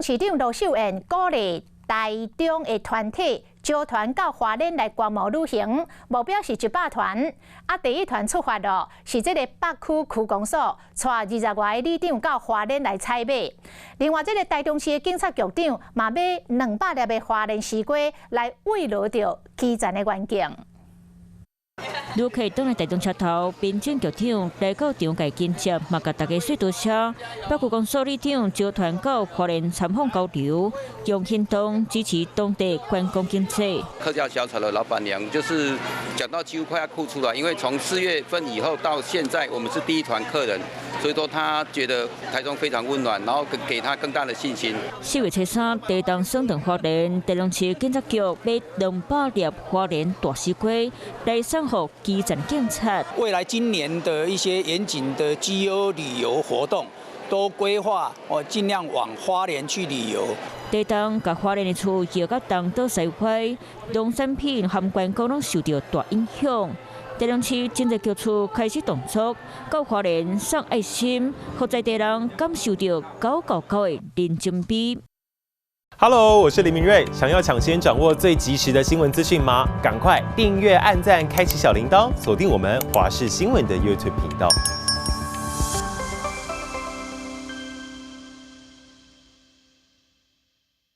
市长罗秀燕鼓励台中的团体招团到花莲来观摩旅行，目标是100团。第一团出发咯，是这个北区区公所带20外个里长到花莲来采买。另外，这个台中市的警察局长嘛买200粒的花莲西瓜来慰劳着基层的员警。 旅客登来台中车头，民政局长来到场界见接，嘛甲大家说多谢。北区公所里长招团到花莲参访交流，用行动支持当地观光经济。客家小炒的老板娘就是讲到几乎快要哭出来，因为从4月份以后到现在，我们是第一团客人，所以说他觉得台中非常温暖，然后给他更大的信心。4月初3，地动升等花莲，台中市警察局买200粒花莲大西瓜来送予基层警察。未来今年的一些严谨的绩优旅游活动，都规划尽量往花莲去旅游。地动甲花莲的厝摇到东岛西歪，农产品含观光拢受到大影响。台中市经济局处开始动作，到花莲送爱心，让在地人感受到999的人情味。Hello， 我是林明瑞。想要抢先掌握最及时的新闻资讯吗？赶快订阅、按赞、开启小铃铛，锁定我们华视新闻的 YouTube 频道。